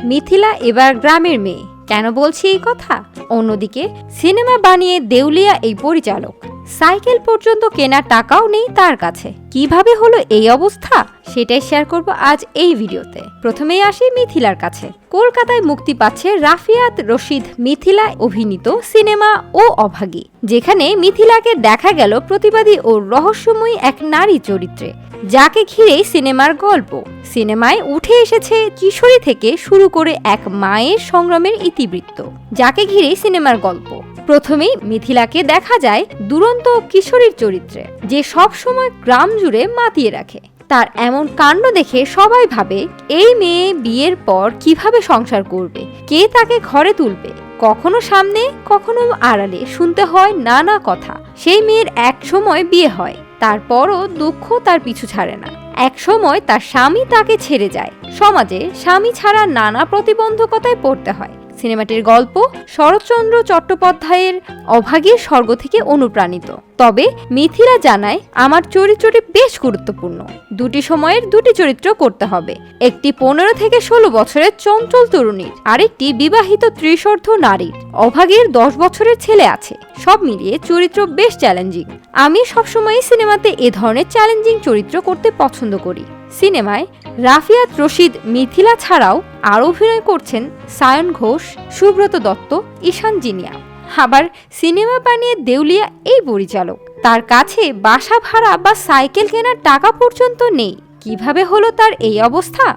মিথিলা এবার গ্রামের মেয়ে। কেন বলছি এই কথা? অন্যদিকে সিনেমা বানিয়ে দেউলিয়া এই পরিচালক, সাইকেল পর্যন্ত কেনার টাকাও নেই তার কাছে। কিভাবে হলো এই অবস্থা সেটাই শেয়ার করব আজ এই ভিডিওতে। প্রথমেই আসি মিথিলার কাছে। কলকাতায় মুক্তি পাচ্ছে রাফিয়াত রশিদ মিথিলা অভিনীত সিনেমা ও অভাগী, যেখানে মিথিলাকে দেখা গেল প্রতিবাদী ও রহস্যময়ী এক নারী চরিত্রে, যাকে ঘিরেই সিনেমার গল্প। সিনেমায় উঠে এসেছে কিশোরী থেকে শুরু করে এক মায়ের সংগ্রামের ইতিবৃত্ত, যাকে ঘিরেই সিনেমার গল্প। প্রথমেই মিথিলাকে দেখা যায় দুরন্ত কিশোরীর চরিত্রে, যে সব সময় গ্রাম জুড়ে মাতিয়ে রাখে। তার এমন কাণ্ড দেখে সবাই ভাবে এই মেয়ে বিয়ের পর কিভাবে সংসার করবে, কে তাকে ঘরে তুলবে। কখনো সামনে কখনো আড়ালে শুনতে হয় নানা কথা। সেই মেয়ের এক সময় বিয়ে হয়, তারপরও দুঃখ তার পিছু ছাড়ে না। এক সময় তার স্বামী তাকে ছেড়ে যায়। সমাজে স্বামী ছাড়া নানা প্রতিবন্ধকতায় পড়তে হয়। সিনেমাটির গল্প শরৎচন্দ্র চট্টোপাধ্যায়ের অভাগীর স্বর্গ থেকে অনুপ্রাণিত। তবে মিথিলা জানায়, আমার চরিত্রটি বেশ গুরুত্বপূর্ণ। দুটি সময়ের দুটি চরিত্র করতে হবে। একটি 15 থেকে 16 বছরের চঞ্চল তরুণীর, আরেকটি বিবাহিত ত্রিশোর্ধ্ব নারীর। অভাগীর 10 বছরের ছেলে আছে। সব মিলিয়ে চরিত্র বেশ চ্যালেঞ্জিং। আমি সবসময় সিনেমাতে এ ধরনের চ্যালেঞ্জিং চরিত্র করতে পছন্দ করি। সিনেমায় রাফিয়াত রশিদ মিথিলা ছাড়াও আরও অভিনয় করছেন সায়ন ঘোষ, সুব্রত দত্ত, ঈশান জিনিয়া। আবার সিনেমা বানিয়ে দেউলিয়া এই পরিচালক, তার কাছে বাসা ভাড়া বা সাইকেল কেনার টাকা পর্যন্ত নেই। কিভাবে হলো তার এই অবস্থা?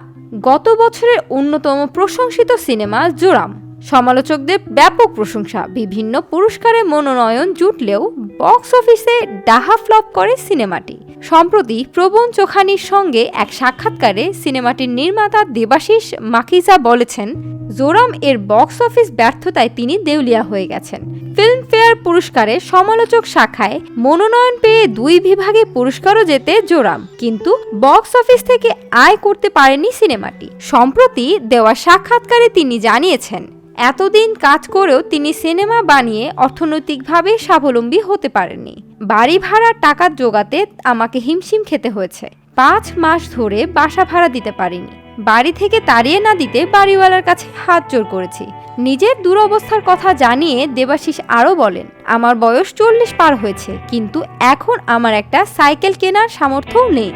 গত বছরের অন্যতম প্রশংসিত সিনেমা জোরাম, সমালোচকদের ব্যাপক প্রশংসা, বিভিন্ন পুরস্কারে মনোনয়ন জুটলেও বক্স অফিসে ডাহা ফ্লপ করে সিনেমাটি। সম্প্রতি প্রবণ চোখানির সঙ্গে এক সাক্ষাৎকারে সিনেমাটির নির্মাতা দেবাশিস মাকিজা বলেছেন, জোরাম এর বক্স অফিস ব্যর্থতায় তিনি দেউলিয়া হয়ে গেছেন। ফিল্মফেয়ার পুরস্কারে সমালোচক শাখায় মনোনয়ন পেয়ে 2 বিভাগে পুরস্কারও জেতে জোরাম, কিন্তু বক্স অফিস থেকে আয় করতে পারেনি সিনেমাটি। সম্প্রতি দেওয়া সাক্ষাৎকারে তিনি জানিয়েছেন, এতদিন কাজ করেও তিনি সিনেমা বানিয়ে অর্থনৈতিকভাবে স্বাবলম্বী হতে পারেননি। বাড়ি ভাড়ার টাকা জোগাতে আমাকে হিমশিম খেতে হয়েছে। 5 মাস ধরে বাসা ভাড়া দিতে পারিনি। বাড়ি থেকে তাড়িয়ে না দিতে বাড়িওয়ালার কাছে হাত জোর করেছি। নিজের দুরবস্থার কথা জানিয়ে দেবাশিস আরও বলেন, আমার বয়স 40 পার হয়েছে, কিন্তু এখন আমার একটা সাইকেল কেনার সামর্থ্যও নেই।